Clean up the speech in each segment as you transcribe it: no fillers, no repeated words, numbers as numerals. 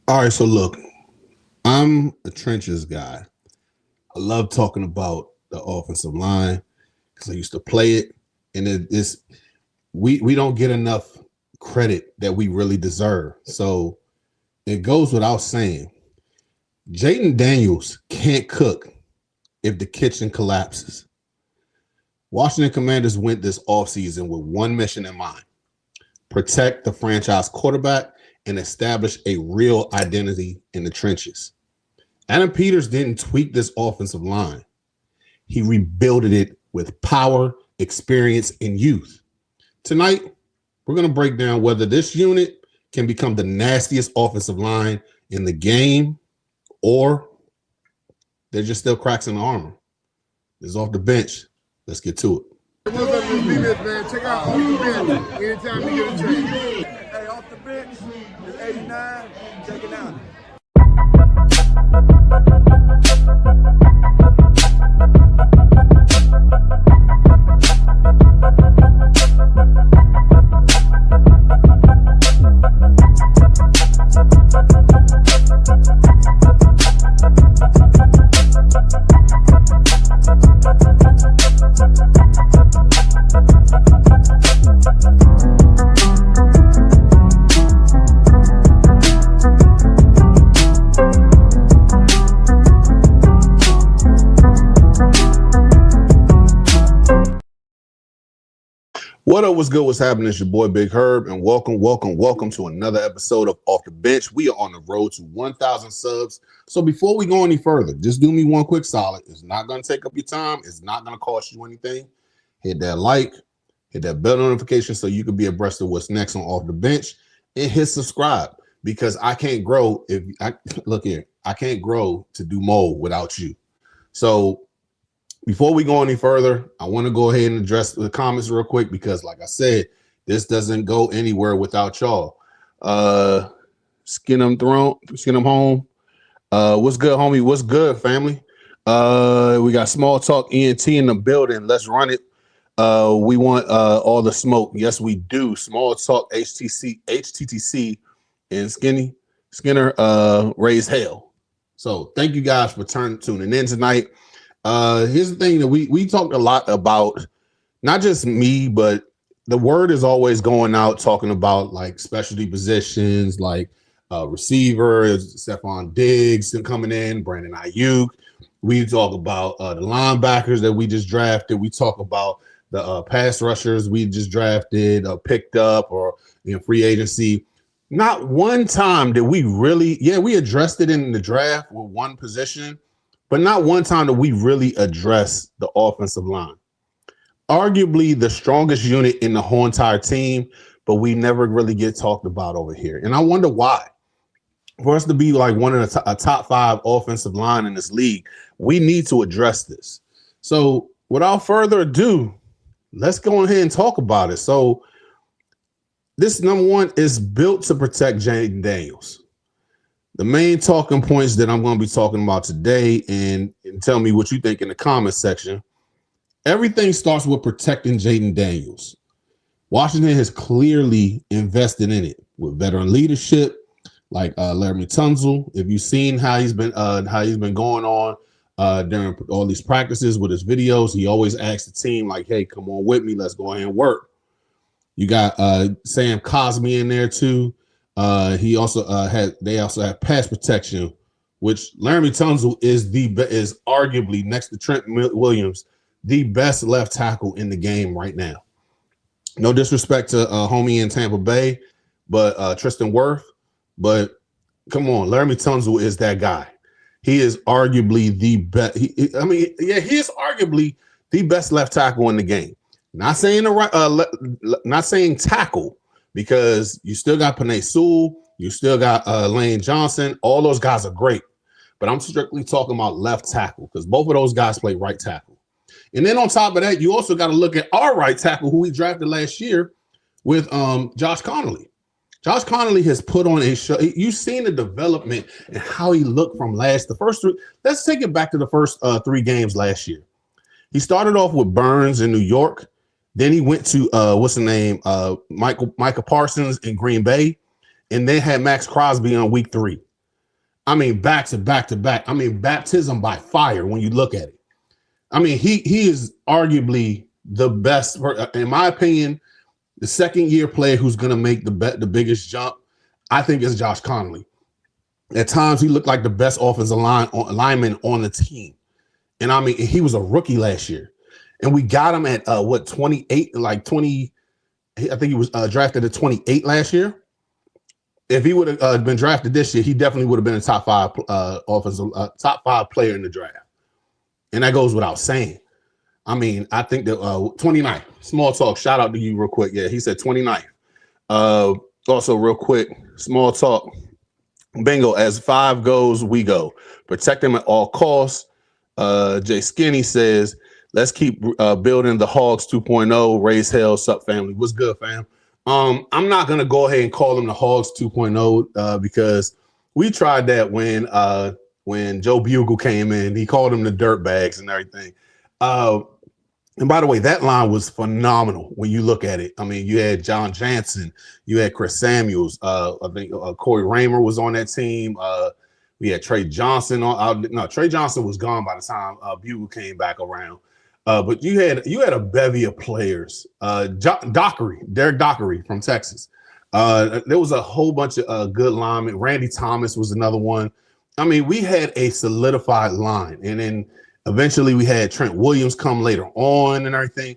All right, so look, I'm a trenches guy. I love talking about the offensive line because I used to play it, and it's we don't get enough credit that we really deserve. So it goes without saying, Jaden Daniels can't cook if the kitchen collapses. Washington Commanders went this offseason with one mission in mind: protect the franchise quarterback and establish a real identity in the trenches. Adam Peters didn't tweak this offensive line. He rebuilt it with power, experience, and youth. Tonight, we're going to break down whether this unit can become the nastiest offensive line in the game or they're just still cracks in the armor. This is Off the Bench. Let's get to it. What's up, this man? Check out Off the Bench anytime you get a chance. Hey, Off the Bench, it's 89. Check it out. What up? What's good? What's happening? It's your boy Big Herb, and welcome to another episode of Off the Bench. We are on the road to 1,000 subs. So before we go any further, just do me one quick solid. It's not going to take up your time. It's not going to cost you anything. Hit that like, hit that bell notification so you can be abreast of what's next on Off the Bench, and hit subscribe because I can't grow if I look here. I can't grow to do more without you. So before we go any further, I want to go ahead and address the comments real quick because, like I said, this doesn't go anywhere without y'all. Skin them home. What's good, homie? What's good, family? We got Small Talk ENT in the building. Let's run it. We want all the smoke. Yes, we do. Small Talk HTTC, and Skinner raised hell. So thank you guys for tuning in tonight. Here's the thing that we talked a lot about, not just me, but the word is always going out talking about like specialty positions, like receivers, Stephon Diggs coming in, Brandon Ayuk. We talk about the linebackers that we just drafted. We talk about the pass rushers we just drafted, picked up, or in free agency. Not one time did we really, we addressed it in the draft with one position, but not one time did we really address the offensive line. Arguably the strongest unit in the whole entire team, but we never really get talked about over here. And I wonder why. For us to be like one of the top 5 offensive line in this league, we need to address this. So without further ado, let's go ahead and talk about it. So this number one is built to protect Jaden Daniels. The main talking points that I'm going to be talking about today, and tell me what you think in the comments section. Everything starts with protecting Jaden Daniels. Washington has clearly invested in it with veteran leadership, like Laremy Tunsil. If you've seen how he's been going on during all these practices with his videos, he always asks the team like, "Hey, come on with me. Let's go ahead and work." You got Sam Cosmi in there too. They also have pass protection, which Laremy Tunsil is arguably next to Trent Williams the best left tackle in the game right now. No disrespect to homie in Tampa Bay, but Tristan Wirth. But come on, Laremy Tunsil is that guy. He is arguably the best. He is arguably the best left tackle in the game. Not saying not saying tackle, because you still got Penei Sewell, you still got Lane Johnson. All those guys are great, but I'm strictly talking about left tackle because both of those guys play right tackle. And then on top of that, you also got to look at our right tackle, who we drafted last year with Josh Connolly. Josh Connolly has put on a show. You've seen the development and how he looked from the first 3. Let's take it back to the first 3 games last year. He started off with Burns in New York. Then he went to Micah Parsons in Green Bay, and then had Max Crosby on week 3. I mean, back to back to back. I mean, baptism by fire when you look at it. I mean, he is arguably the best, in my opinion, the second year player who's going to make the biggest jump. I think is Josh Connolly. At times, he looked like the best offensive lineman on the team. And I mean, he was a rookie last year. And we got him at 28, like 20. I think he was drafted at 28 last year. If he would have been drafted this year, he definitely would have been a top five player in the draft. And that goes without saying. I mean, I think that 29th, small talk, shout out to you real quick. Yeah, he said 29th. Also, real quick, small talk. Bingo, as 5 goes, we go. Protect him at all costs. Jay Skinny says, let's keep building the Hogs 2.0. Raise hell, sup family. What's good, fam? I'm not gonna go ahead and call them the Hogs 2.0 because we tried that when Joe Bugle came in. He called them the dirt bags and everything. And by the way, that line was phenomenal when you look at it. I mean, you had John Jansen, you had Chris Samuels. I think Corey Raymer was on that team. We had Trey Johnson on. No, Trey Johnson was gone by the time Bugle came back around. But you had a bevy of players. Derek Dockery from Texas. There was a whole bunch of good linemen. Randy Thomas was another one. I mean, we had a solidified line, and then eventually we had Trent Williams come later on and everything.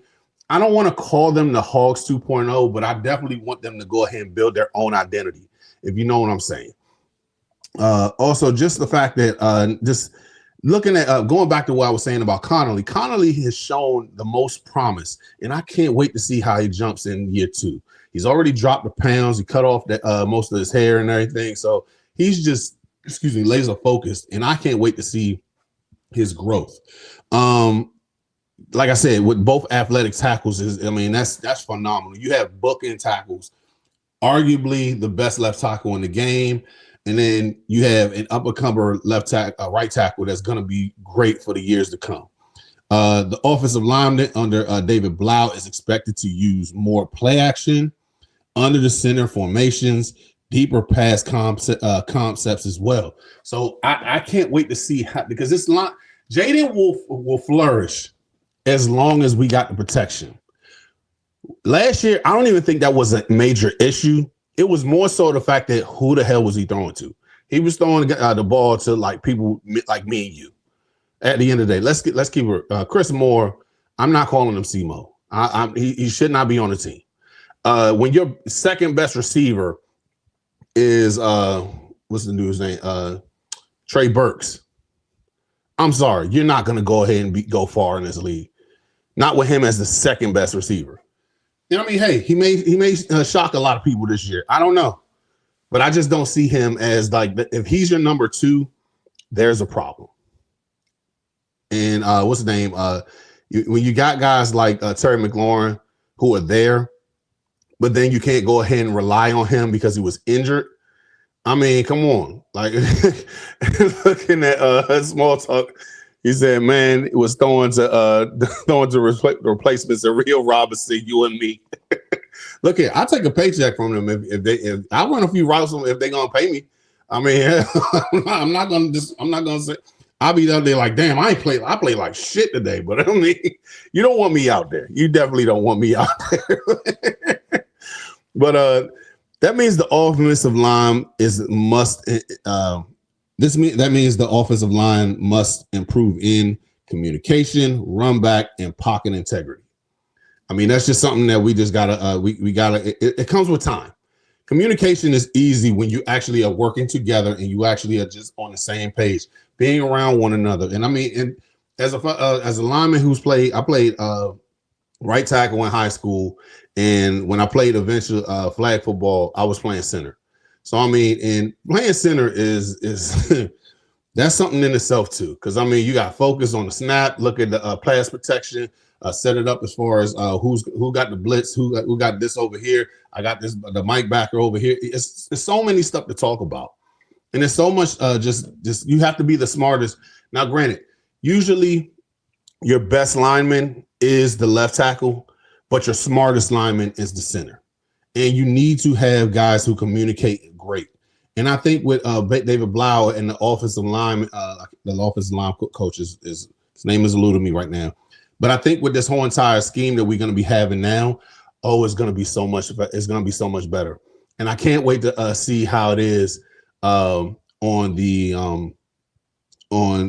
I don't want to call them the Hogs 2.0, but I definitely want them to go ahead and build their own identity, if you know what I'm saying. Also, just the fact that just looking at going back to what I was saying about Connolly has shown the most promise, and I can't wait to see how he jumps in year 2. He's already dropped the pounds. He cut off most of his hair and everything. So he's just, laser focused, and I can't wait to see his growth. Like I said, with both athletic tackles that's phenomenal. You have bookend tackles, arguably the best left tackle in the game, and then you have an up-and-comer right tackle that's going to be great for the years to come. The offensive lineman under David Blau is expected to use more play action under the center formations, deeper pass concepts as well. So I can't wait to see how, because this line, Jaden will flourish as long as we got the protection. Last year, I don't even think that was a major issue. It was more so the fact that who the hell was he throwing to? He was throwing the ball to like people like me and you. At the end of the day, let's keep it. Chris Moore, I'm not calling him CMO. He should not be on the team. When your second best receiver is what's the dude's name? Trey Burks. I'm sorry, you're not going to go ahead and go far in this league. Not with him as the second best receiver. You know what I mean? Hey, he may shock a lot of people this year. I don't know, but I just don't see him as like, if he's your number 2, there's a problem. And what's his name? When you got guys like Terry McLaurin who are there, but then you can't go ahead and rely on him because he was injured. I mean, come on. Like, looking at small talk, he said, man, it was throwing to replacements of Rio Robinson, you and me. Look here, I'll take a paycheck from them if I run a few routes if they're gonna pay me. I mean, I'm not gonna say I'll be out there like, damn, I played like shit today. But I mean, you don't want me out there. You definitely don't want me out there. But that means the offensive line that means the offensive line must improve in communication, run back, and pocket integrity. I mean, that's just something that we just gotta we gotta. It comes with time. Communication is easy when you actually are working together and you actually are just on the same page, being around one another. And I mean, and as a lineman I played right tackle in high school, and when I played eventually flag football, I was playing center. So I mean, and playing center is that's something in itself too, because I mean, you got focus on the snap, look at the pass protection, set it up as far as who got the blitz, who got this over here. I got the mic backer over here. It's so many stuff to talk about, and there's so much. Just you have to be the smartest. Now, granted, usually your best lineman is the left tackle, but your smartest lineman is the center. And you need to have guys who communicate great. And I think with David Blau and the offensive line, the offensive line coach is his name is eluding me right now. But I think with this whole entire scheme that we're going to be having now, it's going to be so much. It's going to be so much better. And I can't wait to see how it is on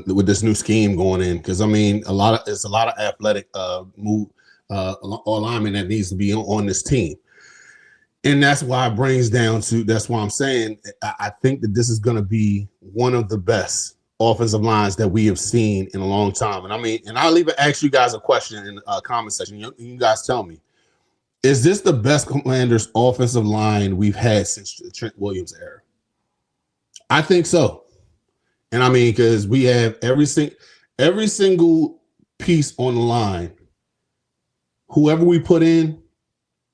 with this new scheme going in, because I mean it's a lot of athletic move alignment that needs to be on this team. And that's why it brings down to, that's why I'm saying I think that this is going to be one of the best offensive lines that we have seen in a long time. And I mean, and I'll even ask you guys a question in the comment section. You guys tell me, is this the best Commanders offensive line we've had since the Trent Williams era? I think so. And I mean, because we have every single piece on the line, whoever we put in,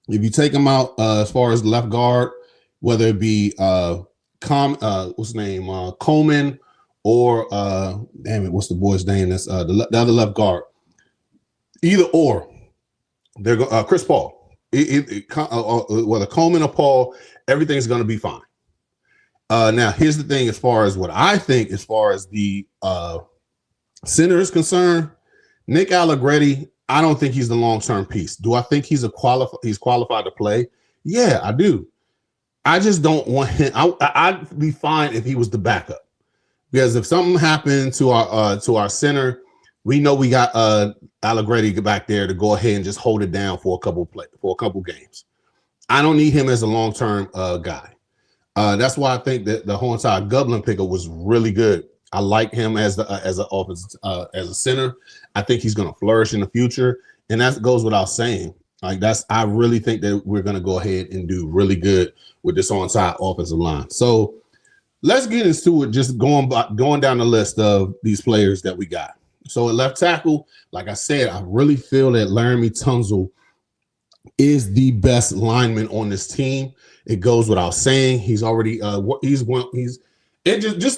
if you take them out as far as left guard, whether it be what's his name, Coleman, or damn it, what's the boy's name? That's the other left guard. Either or, they're Chris Paul. Whether Coleman or Paul, everything's going to be fine. Now, here's the thing: as far as what I think, as far as the center is concerned, Nick Allegretti, I don't think he's the long-term piece. Do I think he's qualified to play? Yeah, I do. I just don't want him. I'd be fine if he was the backup, because if something happened to our center, we know we got Allegretti back there to go ahead and just hold it down for a couple games. I don't need him as a long-term guy. That's why I think that the whole entire Goblin pickup was really good. I like him as an offense as a center. I think he's going to flourish in the future, and that goes without saying. I really think that we're going to go ahead and do really good with this entire offensive line. So let's get into it. Just going down the list of these players that we got. So at left tackle, like I said, I really feel that Laramie Tunsil is the best lineman on this team. It goes without saying. He's already just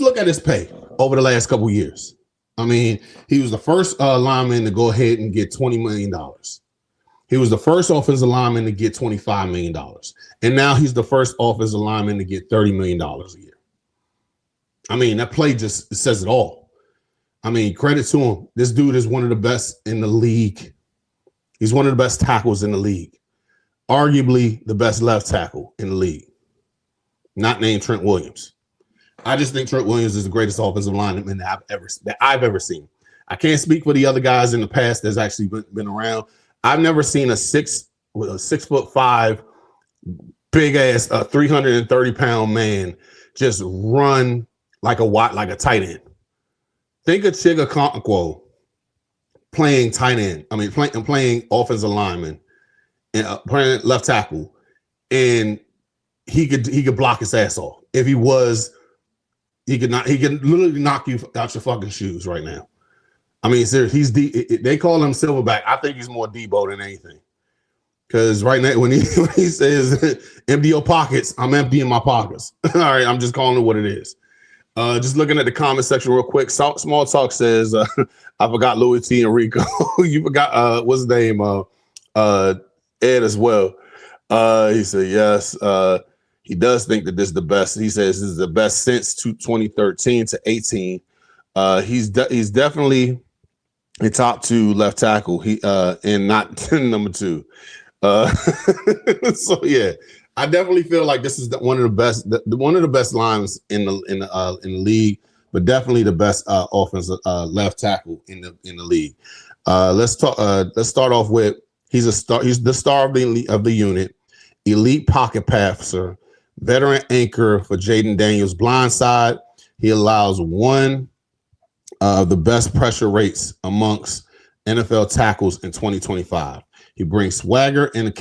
look at his pay over the last couple of years. I mean, he was the first lineman to go ahead and get $20 million. He was the first offensive lineman to get $25 million. And now he's the first offensive lineman to get $30 million a year. I mean, that play just says it all. I mean, credit to him. This dude is one of the best in the league. He's one of the best tackles in the league. Arguably the best left tackle in the league. Not named Trent Williams. I just think Trent Williams is the greatest offensive lineman that I've ever seen. I can't speak for the other guys in the past that's actually been around. I've never seen a 6'5", big ass 330-pound man just run like a tight end. Think of Chiga Okonkwo playing tight end. I mean, playing offensive lineman and playing left tackle, and he could block his ass off if he was. He could literally knock you out your fucking shoes right now. I mean, seriously, they call him Silverback. I think he's more Debo than anything. Because right now, when he says empty your pockets, I'm emptying my pockets. All right, I'm just calling it what it is. Just looking at the comment section real quick. Small Talk says, I forgot Louis T and Rico. You forgot what's his name? Ed as well. He said yes. He does think that this is the best. He says this is the best since 2013 to 18. He's definitely a top 2 left tackle. And not number 2. So yeah, I definitely feel like this is one of the best lines in the league, but definitely the best offensive left tackle in the league. Let's start off with he's the star of the unit, elite pocket passer, veteran anchor for Jaden Daniels' blind side. He allows one of the best pressure rates amongst NFL tackles in 2025. He brings swagger and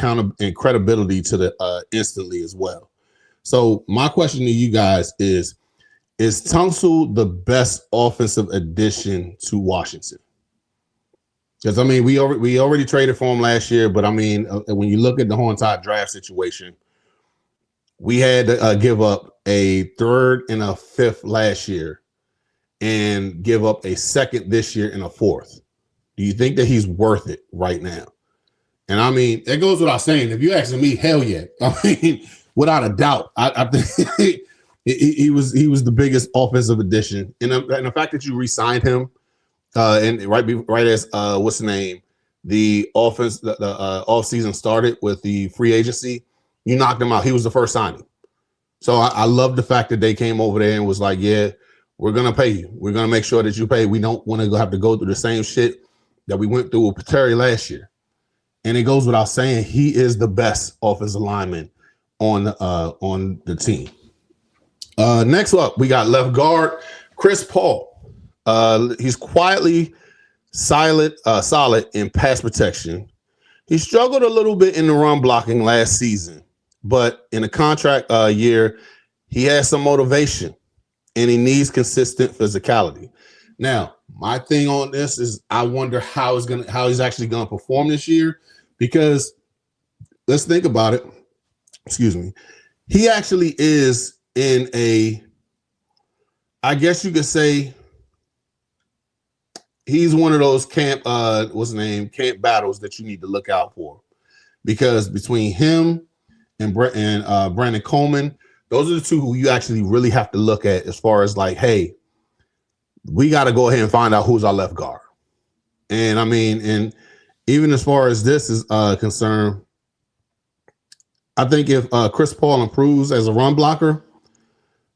credibility to the instantly as well. So my question to you guys is Tunsil the best offensive addition to Washington? Because I mean, we already traded for him last year, but I mean, when you look at the whole entire draft situation, we had to give up a 3rd and a 5th last year and give up a 2nd this year and a 4th. Do you think that he's worth it right now? And I mean, it goes without saying, if you're asking me, hell yeah. I mean, without a doubt, I think He was the biggest offensive addition, and the fact that you re-signed him, and right as what's the name, the off season started with the free agency, you knocked him out. He was the first signing, so I love the fact that they came over there and was like, yeah, we're gonna pay you. We're gonna make sure that you pay. We don't want to have to go through the same shit that we went through with Terry last year. And it goes without saying, he is the best offensive lineman on the team. Next up, we got left guard Chris Paul. He's quietly solid in pass protection. He struggled a little bit in the run blocking last season, but in a contract year, he has some motivation and he needs consistent physicality. Now, my thing on this is I wonder how he's actually gonna perform this year, because let's think about it. Excuse me. He actually is in I guess you could say he's one of those camp battles that you need to look out for, because between him and Brandon Coleman, those are the two who you actually really have to look at as far as like, hey, we got to go ahead and find out who's our left guard. And I mean, and even as far as this is concerned, I think if Chris Paul improves as a run blocker,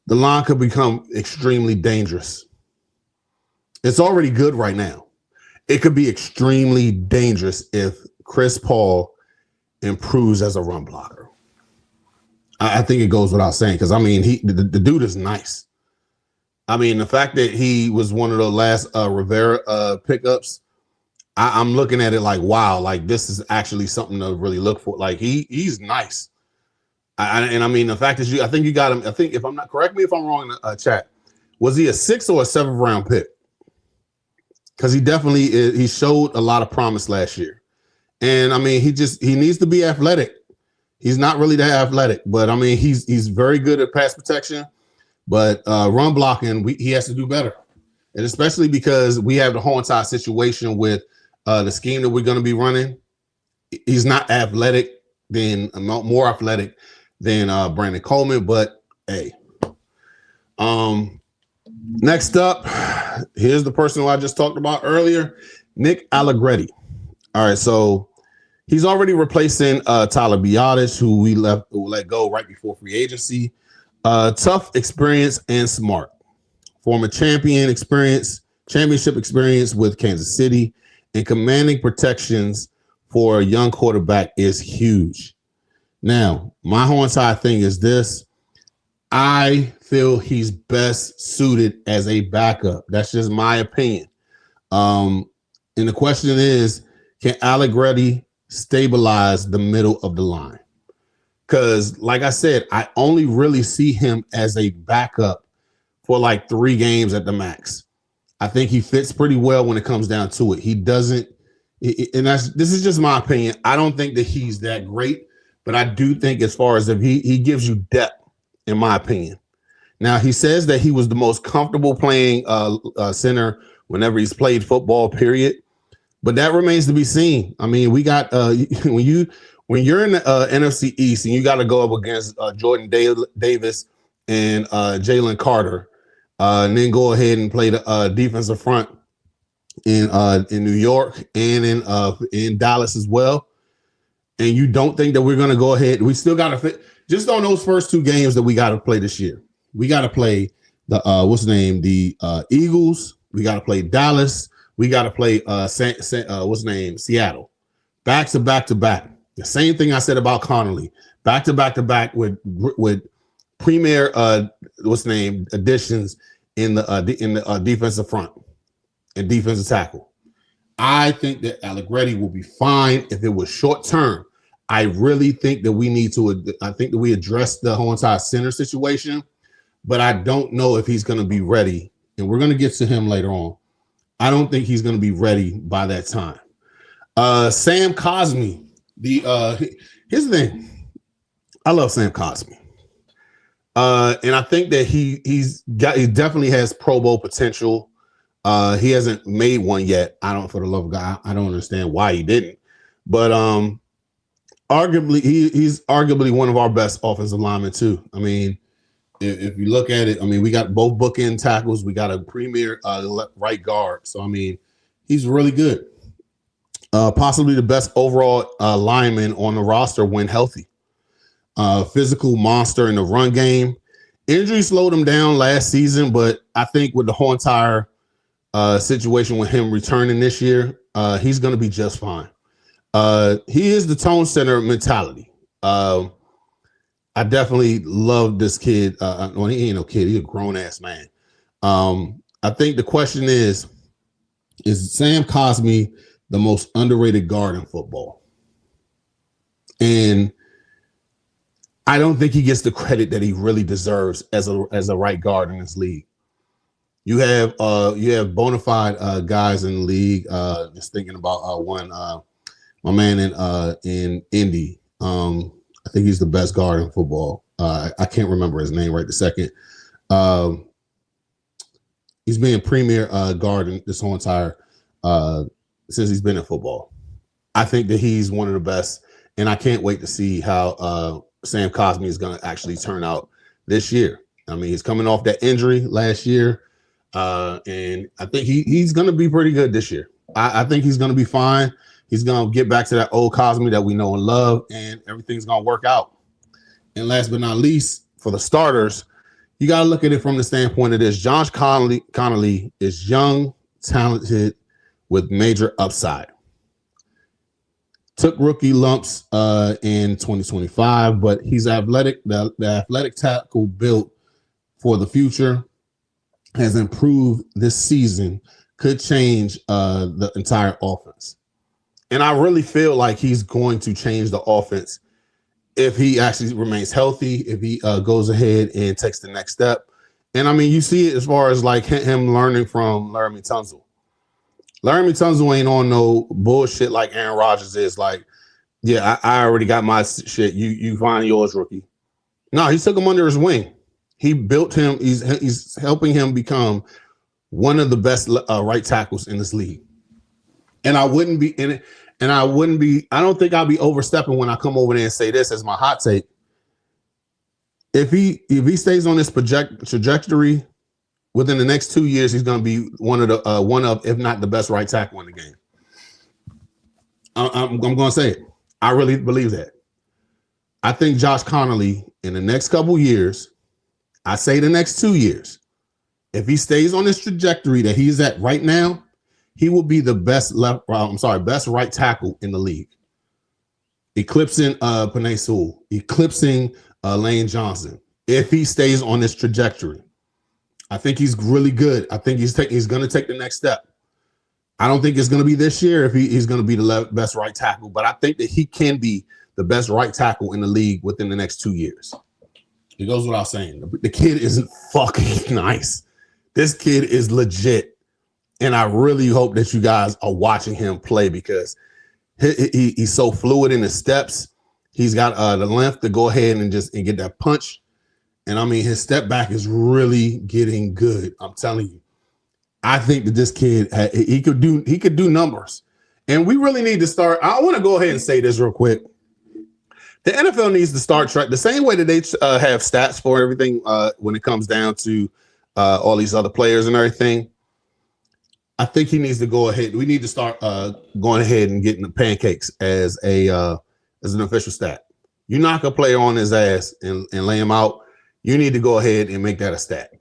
the line could become extremely dangerous. It's already good right now. It could be extremely dangerous if Chris Paul improves as a run blocker. I think it goes without saying, because I mean, the dude is nice. I mean, the fact that he was one of the last Rivera pickups, I'm looking at it like, wow, like this is actually something to really look for. Like he's nice. And I mean, the fact that I think you got him. I think, if I'm not, correct me if I'm wrong in the chat, was he a 6th or a 7th round pick? Because he definitely he showed a lot of promise last year. And I mean, he needs to be athletic. He's not really that athletic, but I mean, he's very good at pass protection. But run blocking, he has to do better. And especially because we have the whole entire situation with the scheme that we're going to be running. He's not athletic, more athletic than Brandon Coleman. But hey, next up, here's the person who I just talked about earlier, Nick Allegretti. All right, so he's already replacing Tyler Biadasz, who we let go right before free agency. Tough experience and smart. Former championship experience with Kansas City, and commanding protections for a young quarterback is huge. Now, my whole entire thing is this. I feel he's best suited as a backup. That's just my opinion. And the question is, can Allegretti stabilize the middle of the line? Because, like I said, I only really see him as a backup for like 3 games at the max. I think he fits pretty well when it comes down to it. He doesn't, and this is just my opinion. I don't think that he's that great, but I do think as far as if he gives you depth, in my opinion. Now, he says that he was the most comfortable playing center whenever he's played football, period. But that remains to be seen. I mean, we got when you're in the NFC East and you got to go up against Jordan Davis and Jalen Carter, and then go ahead and play the defensive front in New York and in Dallas as well. And you don't think that we're going to go ahead? We still got to fit just on those first 2 games that we got to play this year. We got to play the Eagles. We got to play Dallas. We got to play Seattle. Back to back to back. The same thing I said about Connolly. Back to back to back with premier additions in the defensive front and defensive tackle. I think that Allegretti will be fine if it was short term. I really think that we address the whole entire center situation, but I don't know if he's going to be ready. And we're going to get to him later on. I don't think he's going to be ready by that time. Sam Cosmi. Here's the thing. I love Sam Cosmi. And I think that he definitely has Pro Bowl potential. He hasn't made one yet. For the love of God, I don't understand why he didn't. But arguably, he's arguably one of our best offensive linemen too. I mean, if you look at it, I mean, we got both bookend tackles. We got a premier right guard. So, I mean, he's really good. Possibly the best overall lineman on the roster when healthy. Physical monster in the run game. Injury slowed him down last season, but I think with the whole entire situation with him returning this year, he's going to be just fine. He is the tone center mentality. I definitely love this kid. Well, he ain't no kid. He's a grown-ass man. I think the question is Sam Cosmi the most underrated guard in football? And I don't think he gets the credit that he really deserves as a right guard in this league. You have bona fide guys in the league. Just thinking about one, my man in Indy. I think he's the best guard in football. I can't remember his name right this second. He's been a premier guard in this whole entire since he's been in football. I think that he's one of the best, and I can't wait to see how Sam Cosmi is going to actually turn out this year. I mean, he's coming off that injury last year, and I think he's going to be pretty good this year. I think he's going to be fine. He's going to get back to that old Cosmi that we know and love, and everything's going to work out. And last but not least, for the starters, you got to look at it from the standpoint of this. Josh Connolly is young, talented, with major upside. Took rookie lumps in 2025, but he's athletic. The athletic tackle built for the future has improved this season, could change the entire offense. And I really feel like he's going to change the offense if he actually remains healthy, if he goes ahead and takes the next step. And I mean, you see it as far as like him learning from Laramie Tunsil. Laramie Tunsil ain't on no bullshit like Aaron Rodgers is. Like, yeah, I already got my shit. You find yours, rookie. No, he took him under his wing. He built him. He's helping him become one of the best right tackles in this league. And I wouldn't be in it. And I don't think I'll be overstepping when I come over there and say this as my hot take. If he stays on this trajectory within the next 2 years, he's going to be one of, if not the best right tackle in the game. I'm going to say it. I really believe that. I think Josh Connolly in the next couple years, I say the next 2 years, if he stays on this trajectory that he's at right now, he will be the best best right tackle in the league. Eclipsing Penei Sewell, eclipsing Lane Johnson. If he stays on this trajectory, I think he's really good. I think he's going to take the next step. I don't think it's going to be this year if he's going to be the best right tackle, but I think that he can be the best right tackle in the league within the next 2 years. It goes without saying. The kid isn't fucking nice. This kid is legit. And I really hope that you guys are watching him play because he's so fluid in his steps. He's got the length to go ahead and get that punch. And I mean, his step back is really getting good. I'm telling you. I think that this kid, he could do numbers. And we really need to start. I want to go ahead and say this real quick. The NFL needs to start track the same way that they have stats for everything when it comes down to all these other players and everything. I think he needs to go ahead. We need to start going ahead and getting the pancakes as an official stat. You knock a player on his ass and lay him out, you need to go ahead and make that a stat.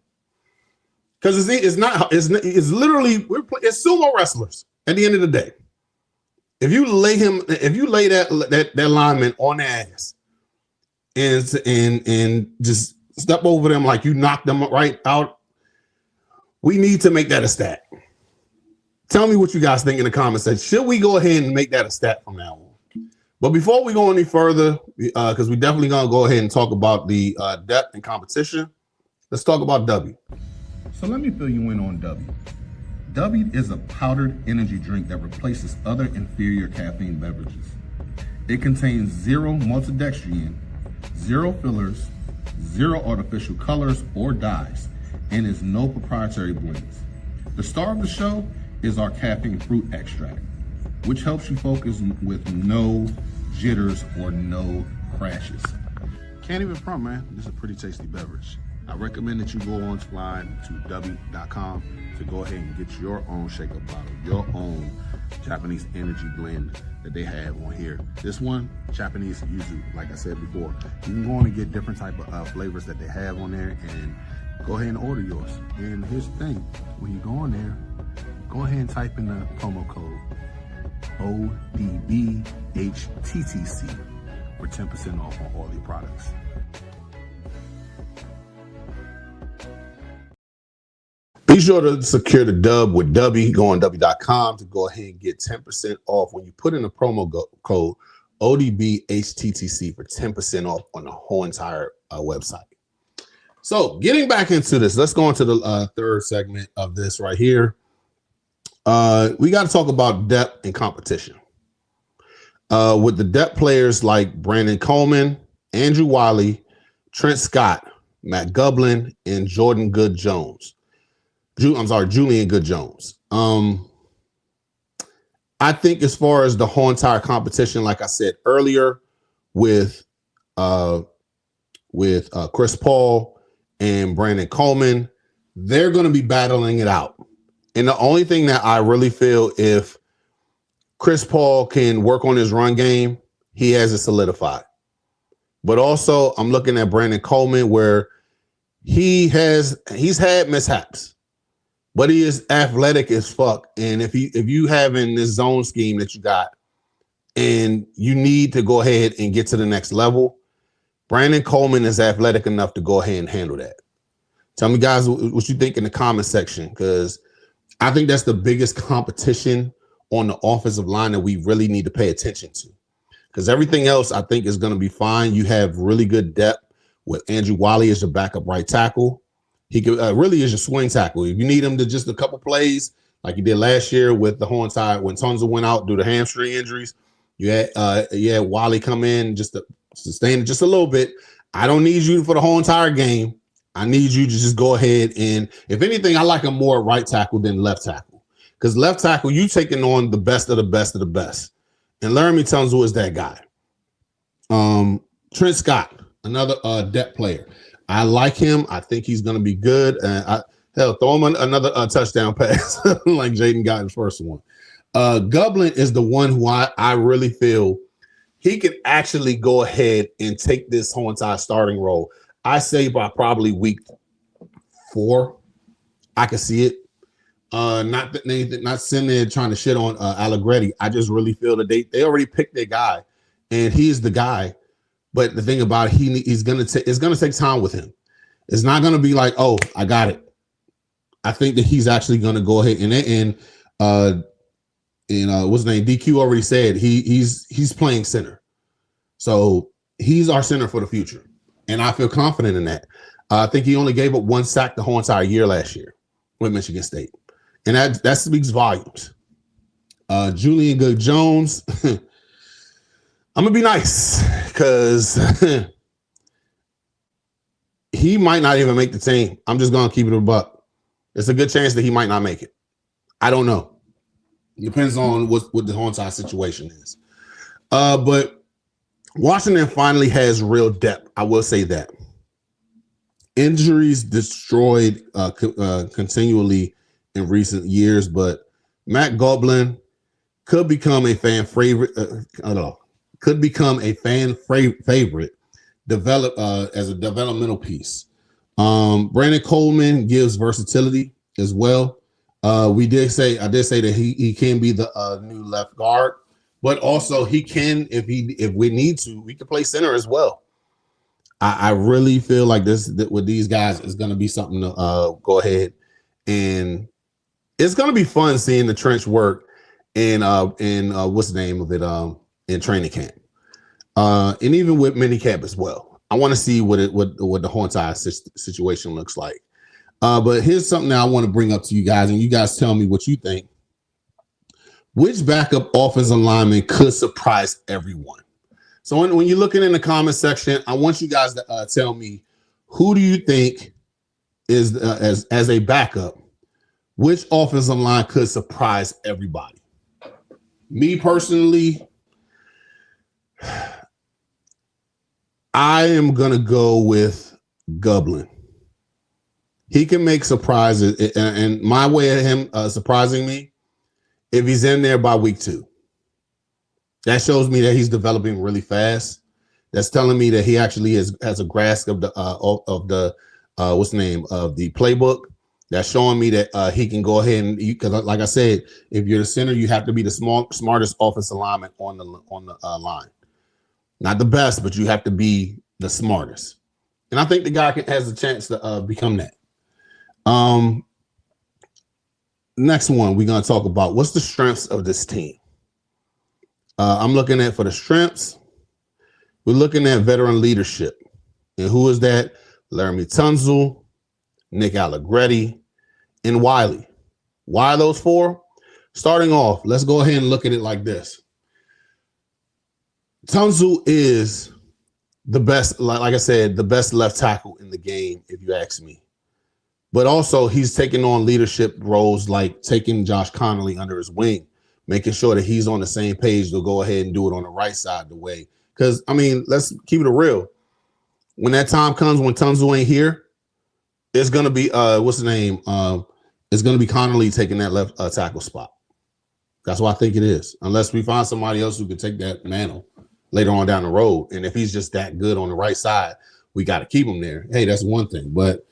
Because it's literally it's sumo wrestlers at the end of the day. If you lay that lineman on their ass and just step over them like you knocked them right out, we need to make that a stat. Tell me what you guys think in the comments section. Should we go ahead and make that a stat from now on? But before we go any further, because we're definitely going to go ahead and talk about the depth and competition, let's talk about W. So let me fill you in on W. W is a powdered energy drink that replaces other inferior caffeine beverages. It contains 0 maltodextrin, 0 fillers, 0 artificial colors or dyes, and is no proprietary blends. The star of the show is our caffeine fruit extract, which helps you focus with no jitters or no crashes. Can't even front, man. This is a pretty tasty beverage. I recommend that you go online to w.com to go ahead and get your own shake-up bottle, your own Japanese energy blend that they have on here. This one, Japanese yuzu, like I said before. You can go on and get different type of flavors that they have on there and go ahead and order yours. And here's the thing, when you go on there, go ahead and type in the promo code ODBHTTC for 10% off on all your products. Be sure to secure the dub with W. Go on W.com to go ahead and get 10% off when you put in the promo code ODBHTTC for 10% off on the whole entire website. So getting back into this, let's go into the third segment of this right here. We got to talk about depth and competition. With the depth players like Brandon Coleman, Andrew Wiley, Trent Scott, Matt Gublin, and Julian Good-Jones. I think as far as the whole entire competition, like I said earlier, with Chris Paul and Brandon Coleman, they're going to be battling it out. And the only thing that I really feel, if Chris Paul can work on his run game, he has it solidified. But also, I'm looking at Brandon Coleman, where he's had mishaps, but he is athletic as fuck. And if you having this zone scheme that you got, and you need to go ahead and get to the next level, Brandon Coleman is athletic enough to go ahead and handle that. Tell me, guys, what you think in the comment section, because I think that's the biggest competition on the offensive line that we really need to pay attention to. Because everything else, I think, is going to be fine. You have really good depth with Andrew Wiley as your backup right tackle. He could really is your swing tackle. If you need him to just a couple plays, like you did last year with the whole entire, when Tunzel went out due to hamstring injuries, you had Wiley come in just to sustain it just a little bit. I don't need you for the whole entire game. I need you to just go ahead and, if anything, I like him more right tackle than left tackle. Because left tackle, you taking on the best of the best of the best. And Laramie Tunzel is that guy. Trent Scott, another depth player. I like him. I think he's going to be good. Throw him another touchdown pass like Jaden got his first one. Gublin is the one who I really feel he could actually go ahead and take this whole entire starting role. I say by probably week 4, I can see it. Not sitting there trying to shit on Allegretti. I just really feel that they already picked their guy, and he's the guy. But the thing about it, it's gonna take time with him. It's not gonna be like, oh, I got it. I think that he's actually gonna go ahead and what's his name? DQ already said he's playing center, so he's our center for the future, and I feel confident in that. I think he only gave up 1 sack the whole entire year last year with Michigan State, and that speaks volumes. Julian Good-Jones. I'm gonna be nice because he might not even make the team. I'm just gonna keep it a buck. There's a good chance that he might not make it. I don't know. It depends on what the whole entire situation is. But Washington finally has real depth. I will say that. Injuries destroyed continually in recent years, but Matt Gublin could become a fan favorite. Develop as a developmental piece. Brandon Coleman gives versatility as well. I did say that he can be the new left guard, but also he can, if we need to, we can play center as well. I really feel like that with these guys is going to be something to go ahead, and it's going to be fun seeing the trench work in what's the name of it in training camp. And even with minicamp as well. I want to see what the whole entire situation looks like. But here's something that I want to bring up to you guys, and you guys tell me what you think. Which backup offensive lineman could surprise everyone? So when you're looking in the comment section, I want you guys to tell me, who do you think is as a backup, which offensive line could surprise everybody? Me personally, I am going to go with Gublin. He can make surprises, and my way of him surprising me, if he's in there by week 2, that shows me that he's developing really fast. That's telling me that he actually has a grasp of the what's the name of the playbook. That's showing me that he can go ahead and, because like I said, if you're the center, you have to be the smartest offensive lineman on the line. Not the best, but you have to be the smartest. And I think the guy has a chance to become that. Next one, we're going to talk about what's the strengths of this team. I'm looking at, for the strengths, we're looking at veteran leadership. And who is that? Laramie Tunzel, Nick Allegretti, and Wiley. Why are those 4? Starting off, let's go ahead and look at it like this. Tunzel is the best, like I said, the best left tackle in the game, if you ask me. But also, he's taking on leadership roles, like taking Josh Connolly under his wing, making sure that he's on the same page to go ahead and do it on the right side of the way. Because, I mean, let's keep it real. When that time comes when Tunzel ain't here, it's going to be, what's the name? It's going to be Connolly taking that left tackle spot. That's what I think it is. Unless we find somebody else who can take that mantle later on down the road. And if he's just that good on the right side, we got to keep him there. Hey, that's one thing. But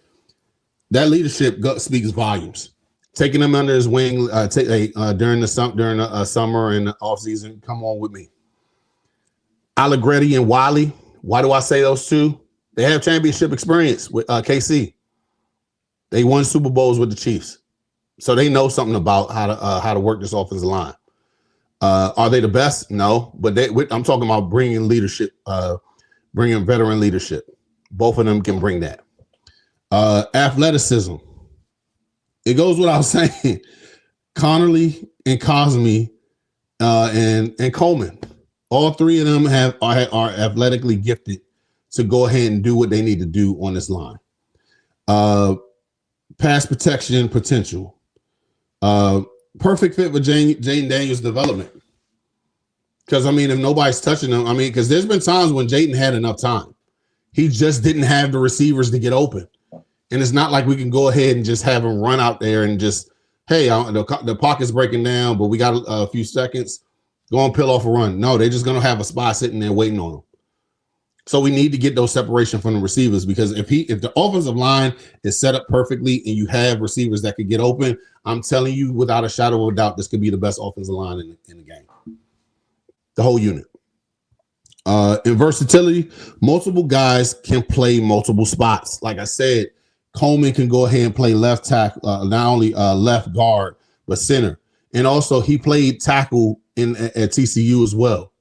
that leadership speaks volumes. Taking him under his wing during the summer and the offseason, come on with me. Allegretti and Wiley. Why do I say those 2? They have championship experience with KC. They won Super Bowls with the Chiefs, so they know something about how to work this offensive line. Are they the best? No, but I'm talking about bringing leadership, bringing veteran leadership. Both of them can bring that. Athleticism. It goes without saying. Connolly and Cosme and Coleman. All 3 of them are athletically gifted to go ahead and do what they need to do on this line. Pass protection potential. Perfect fit for Jaden Daniels' development. Because, I mean, if nobody's touching them, I mean, because there's been times when Jaden had enough time. He just didn't have the receivers to get open. And it's not like we can go ahead and just have him run out there and just, hey, the pocket's breaking down, but we got a few seconds. Go and peel off a run. No, they're just going to have a spot sitting there waiting on them. So we need to get those separation from the receivers, because if the offensive line is set up perfectly and you have receivers that could get open, I'm telling you without a shadow of a doubt, this could be the best offensive line in the game. The whole unit. In versatility, multiple guys can play multiple spots. Like I said, Coleman can go ahead and play left tackle, not only left guard, but center. And also he played tackle at TCU as well.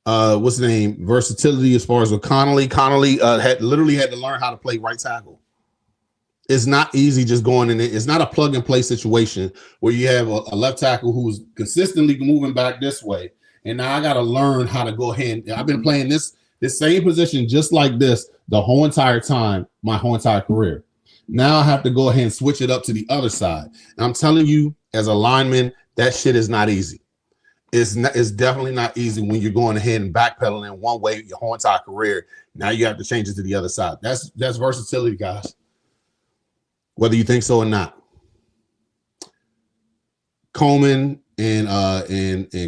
What's the name? Versatility as far as with Connolly. Connolly had to learn how to play right tackle. It's not easy just going in it. It's not a plug and play situation where you have a left tackle who's consistently moving back this way. And now I got to learn how to go ahead. I've been playing this same position just like this the whole entire time, my whole entire career. Now I have to go ahead and switch it up to the other side. And I'm telling you, as a lineman, that shit is not easy. It's definitely not easy when you're going ahead and backpedaling in one way your whole entire career. Now you have to change it to the other side. That's versatility, guys. Whether you think so or not. Coleman and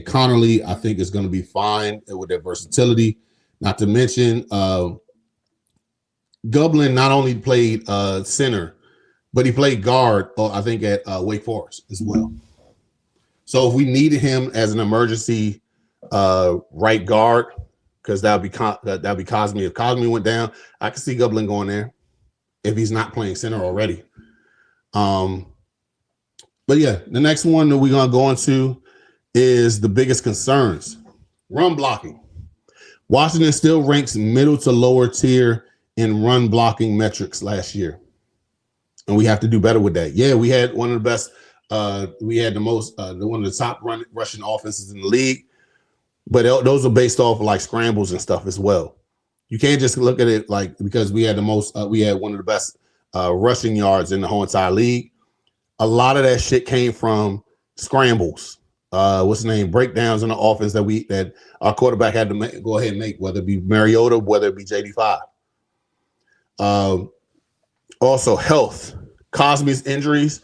Connolly, I think, is going to be fine with their versatility. Not to mention, Gublin not only played center, but he played guard, I think, at Wake Forest as well. So if we needed him as an emergency right guard, because that'd be Cosme. If Cosme went down, I could see Gublin going there if he's not playing center already. But yeah, the next one that we're gonna go into is the biggest concerns: run blocking. Washington still ranks middle to lower tier in run blocking metrics last year, and we have to do better with that. Yeah, we had one of the best. We had the most, one of the top rushing offenses in the league, but those are based off of like scrambles and stuff as well. You can't just look at it like because we had the most, we had one of the best rushing yards in the whole entire league. A lot of that shit came from scrambles. What's the name? Breakdowns in the offense that our quarterback had to go ahead and make, whether it be Mariota, whether it be JD5. Also, health. Cosme's injuries.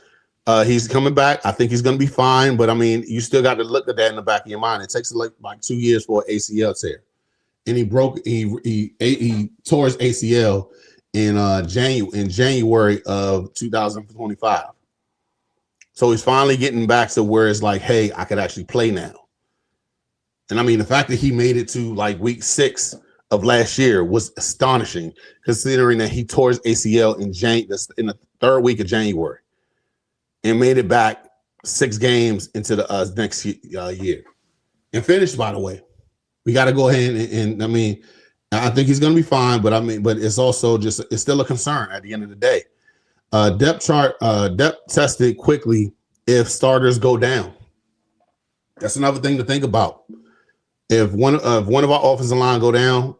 He's coming back. I think he's going to be fine. But I mean, you still got to look at that in the back of your mind. It takes like 2 years for an ACL tear, and he tore his ACL in January of 2025. So he's finally getting back to where it's like, hey, I could actually play now. And I mean, the fact that he made it to like week 6 of last year was astonishing, considering that he tore his ACL in the 3rd week of January and made it back 6 games into the next year and finished, by the way. We got to go ahead and I mean, I think he's going to be fine, but it's also it's still a concern at the end of the day. Depth tested quickly if starters go down. That's another thing to think about. If one of our offensive line go down,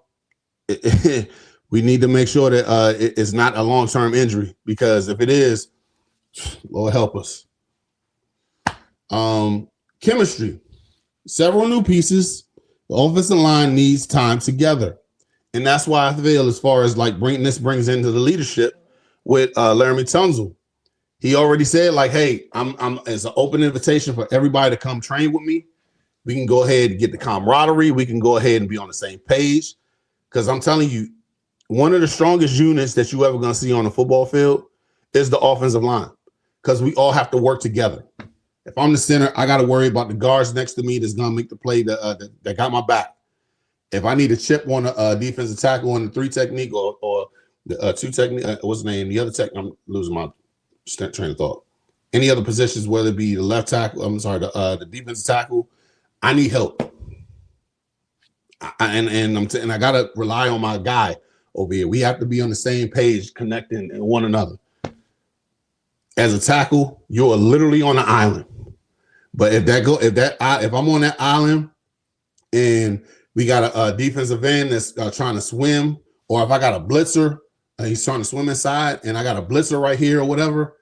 we need to make sure that it's not a long-term injury, because if it is, Lord help us. Chemistry. Several new pieces. The offensive line needs time together. And that's why I feel, as far as like brings into the leadership with Laramie Tunzel. He already said, like, hey, it's an open invitation for everybody to come train with me. We can go ahead and get the camaraderie. We can go ahead and be on the same page. Because I'm telling you, one of the strongest units that you ever going to see on the football field is the offensive line, because we all have to work together. If I'm the center, I got to worry about the guards next to me that's going to make the play that got my back. If I need a chip on a defensive tackle on the 3 technique or the 2 technique, what's the name? The other technique, I'm losing my train of thought. Any other positions, whether it be the left tackle, the defensive tackle, I need help. And I gotta rely on my guy over here. We have to be on the same page, connecting one another. As a tackle, you're literally on an island. But if I'm on that island and we got a defensive end that's trying to swim, or if I got a blitzer, he's trying to swim inside, and I got a blitzer right here or whatever,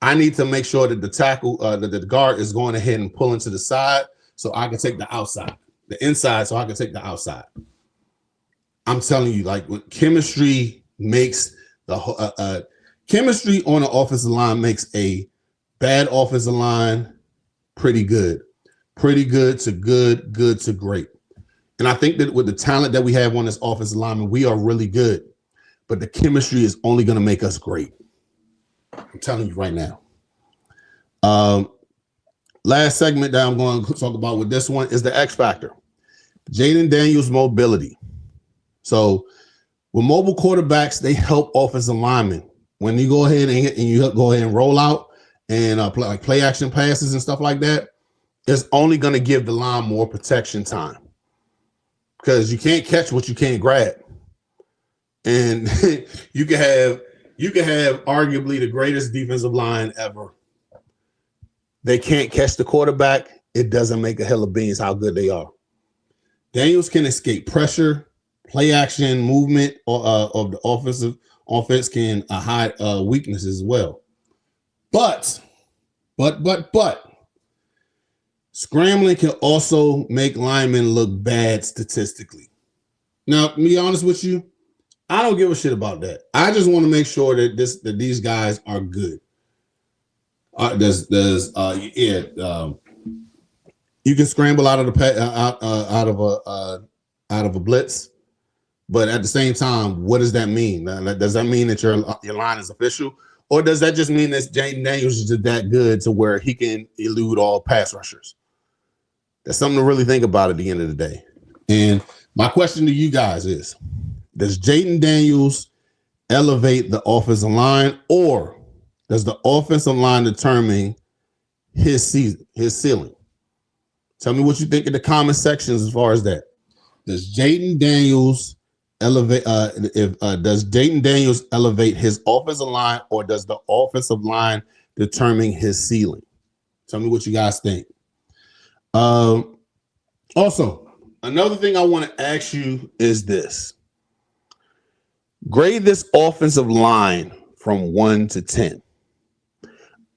I need to make sure that the tackle, that the guard is going ahead and pulling to the side so I can take the outside, the inside so I can take the outside. I'm telling you, like, chemistry makes chemistry on an offensive line makes a bad offensive line pretty good to good to great. And I think that with the talent that we have on this offensive lineman, we are really good. But the chemistry is only going to make us great. I'm telling you right now. Last segment that I'm going to talk about with this one is the X factor. Jaden Daniels' mobility. So with mobile quarterbacks, they help offensive linemen. When you go ahead and roll out and play action passes and stuff like that, it's only going to give the line more protection time, because you can't catch what you can't grab. And you can have arguably the greatest defensive line ever. They can't catch the quarterback. It doesn't make a hell of beans how good they are. Daniels can escape pressure, play action, movement of the offense can hide weaknesses as well. But scrambling can also make linemen look bad statistically. Now, to be honest with you, I don't give a shit about that. I just want to make sure that these guys are good. You can scramble out of a blitz, but at the same time, what does that mean? Does that mean that your line is official, or does that just mean that Jaden Daniels is just that good to where he can elude all pass rushers? That's something to really think about at the end of the day. And my question to you guys is, does Jaden Daniels elevate the offensive line, or does the offensive line determine his ceiling? Tell me what you think in the comment sections as far as that. Does Jaden Daniels elevate? Does Jaden Daniels elevate his offensive line, or does the offensive line determine his ceiling? Tell me what you guys think. Also, another thing I want to ask you is this. Grade this offensive line from 1 to 10.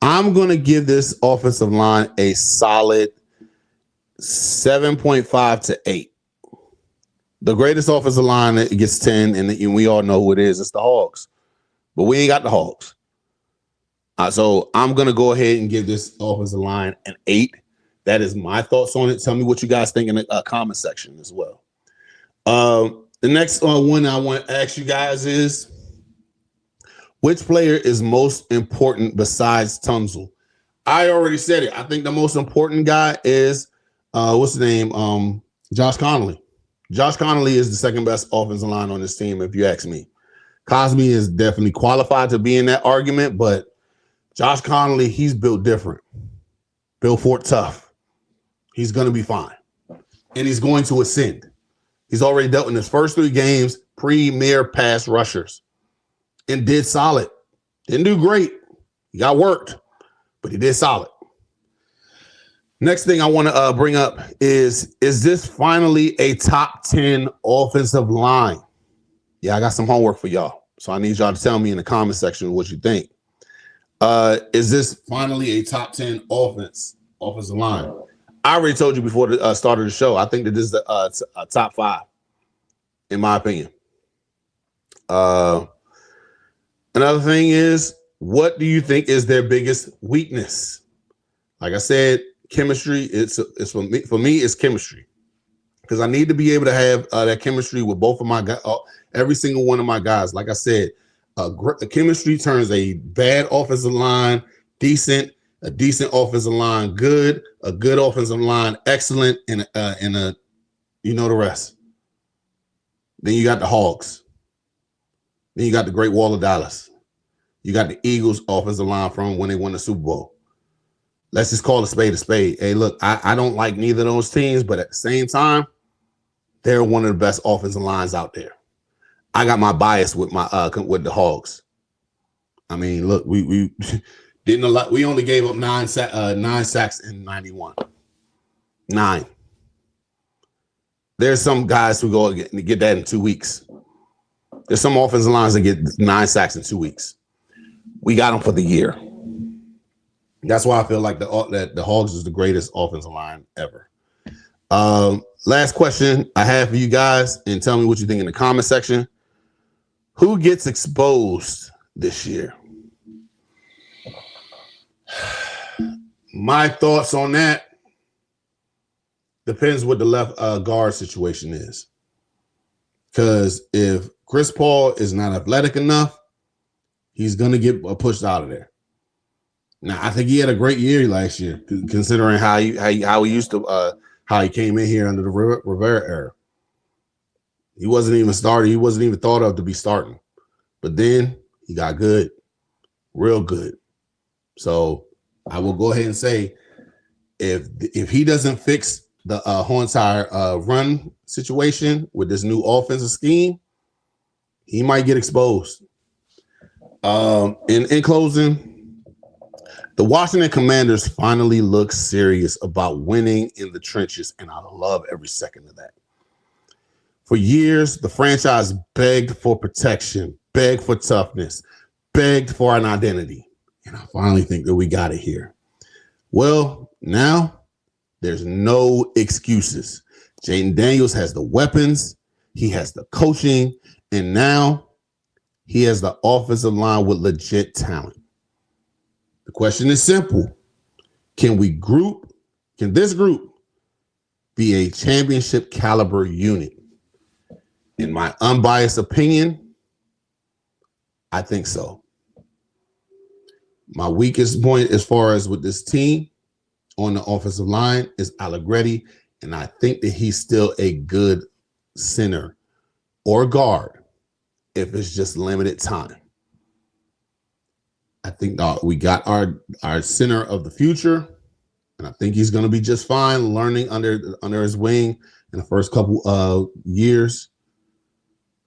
I'm going to give this offensive line a solid 7.5 to 8. The greatest offensive line that gets 10, and we all know who it is. It's the Hogs. but we ain't got the Hogs. So I'm going to go ahead and give this offensive line an 8. That is my thoughts on it. Tell me what you guys think in the comment section as well. The next one I want to ask you guys is, which player is most important besides Tunzel? I already said it. I think the most important guy is, what's his name? Josh Connolly. Josh Connolly is the second best offensive line on this team, if you ask me. Cosme is definitely qualified to be in that argument, but Josh Connolly, he's built different. Built Fort tough. He's going to be fine. And he's going to ascend. He's already dealt in his first 3 games, premier pass rushers, and did solid. Didn't do great. He got worked, but he did solid. Next thing I want to bring up is this finally a top 10 offensive line? Yeah, I got some homework for y'all. So I need y'all to tell me in the comment section what you think. Is this finally a top 10 offensive line? I already told you before the start of the show. I think that this is a top 5, in my opinion. Another thing is, what do you think is their biggest weakness? Like I said, chemistry. It's for me. It's chemistry, because I need to be able to have that chemistry with both of my guys, every single one of my guys. Like I said, chemistry turns a bad offensive line decent, a decent offensive line good, a good offensive line excellent, and you know the rest. Then you got the Hogs. Then you got the Great Wall of Dallas. You got the Eagles offensive line from when they won the Super Bowl. Let's just call a spade a spade. Hey, look, I don't like neither of those teams, but at the same time, they're one of the best offensive lines out there. I got my bias with my with the Hogs. I mean, look, we didn't a lot. We only gave up 9 sacks in 91. 9. There's some guys who go and get that in 2 weeks. There's some offensive lines that get 9 sacks in 2 weeks. We got them for the year. That's why I feel like the Hogs is the greatest offensive line ever. Last question I have for you guys, and tell me what you think in the comment section. Who gets exposed this year? My thoughts on that depends what the left guard situation is. Because if Chris Paul is not athletic enough, he's going to get pushed out of there. Now, I think he had a great year last year, considering how he used to how he came in here under the Rivera era. He wasn't even started. He wasn't even thought of to be starting. But then he got good, real good. So I will go ahead and say, if he doesn't fix the whole entire run situation with this new offensive scheme, he might get exposed. In closing, the Washington Commanders finally look serious about winning in the trenches, and I love every second of that. For years, the franchise begged for protection, begged for toughness, begged for an identity, and I finally think that we got it here. Well, now there's no excuses. Jaden Daniels has the weapons, he has the coaching, and now he has the offensive line with legit talent. The question is simple. Can this group be a championship caliber unit? In my unbiased opinion, I think so. My weakest point as far as with this team on the offensive line is Allegretti, and I think that he's still a good center or guard if it's just limited time. I think we got our center of the future, and I think he's going to be just fine learning under his wing in the first couple of years.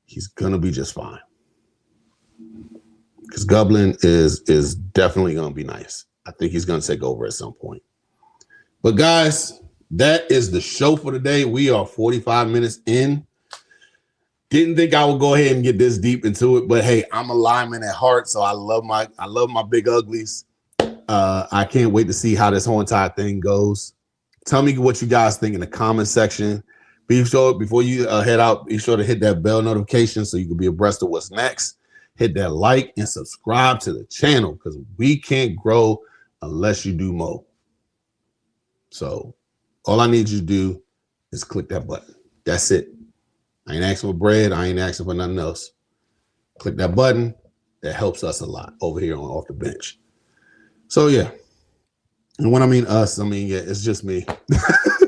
He's going to be just fine because Gublin is definitely going to be nice. I think he's going to take over at some point. But guys, that is the show for today. We are 45 minutes in. Didn't think I would go ahead and get this deep into it, but hey, I'm a lineman at heart, so I love my big uglies. I can't wait to see how this whole entire thing goes. Tell me what you guys think in the comment section. Be sure before you head out, be sure to hit that bell notification so you can be abreast of what's next. hit that like and subscribe to the channel because we can't grow unless you do more. So all I need you to do is click that button. That's it. I ain't asking for bread. I ain't asking for nothing else. Click that button. That helps us a lot over here on Off the Bench. So yeah. And when I mean us, I mean, yeah, it's just me.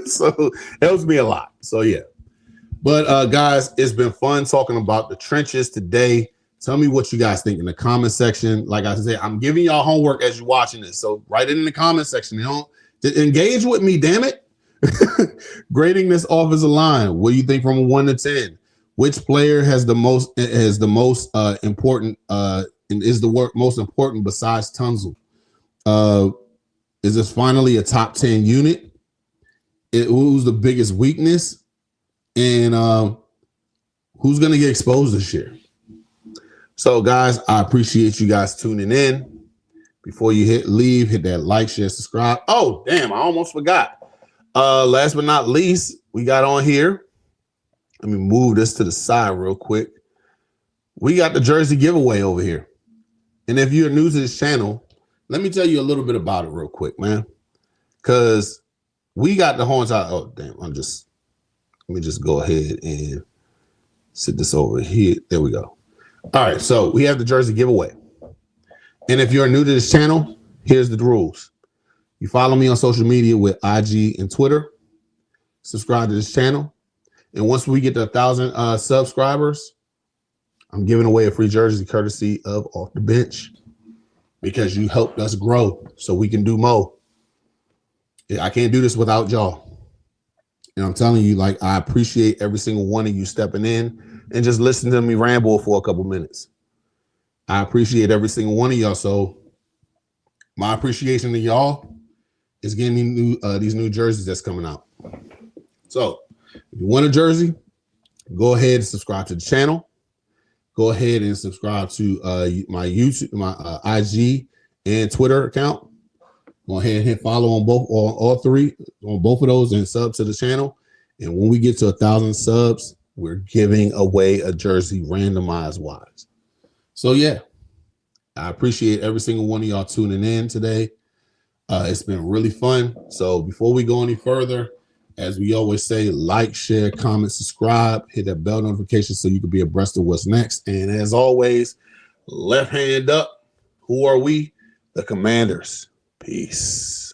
So it helps me a lot. So yeah. But guys, it's been fun talking about the trenches today. Tell me what you guys think in the comment section. Like I said, I'm giving y'all homework as you're watching this. So write it in the comment section. You know, engage with me, damn it. Grading this offensive line. What do you think from a 1 to 10? Which player has the most important and is the most important besides Tunzel? Is this finally a top 10 unit? Who's the biggest weakness? And who's going to get exposed this year? So, guys, I appreciate you guys tuning in. Before you hit that like, share, subscribe. Oh, damn, I almost forgot. Last but not least, we got on here. Let me move this to the side real quick. We got the jersey giveaway over here. And if you're new to this channel, let me tell you a little bit about it real quick, man. Because we got the horns out. Oh, damn. Let me just go ahead and sit this over here. There we go. All right. So we have the jersey giveaway. And if you're new to this channel, here's the rules. You follow me on social media with IG and Twitter. Subscribe to this channel. And once we get to 1,000 subscribers, I'm giving away a free jersey courtesy of Off the Bench because you helped us grow so we can do more. I can't do this without y'all. And I'm telling you, like, I appreciate every single one of you stepping in and just listening to me ramble for a couple minutes. I appreciate every single one of y'all. So my appreciation to y'all is getting these new jerseys that's coming out. So if you want a jersey, go ahead and subscribe to the channel. Go ahead and subscribe to my YouTube, my IG and Twitter account. Go ahead and hit follow on all three, on both of those, and sub to the channel. And when we get to 1,000 subs, we're giving away a jersey randomized wise. So yeah, I appreciate every single one of y'all tuning in today. It's been really fun. So before we go any further, as we always say, like, share, comment, subscribe, hit that bell notification so you can be abreast of what's next. And as always, left hand up. Who are we? The Commanders. Peace.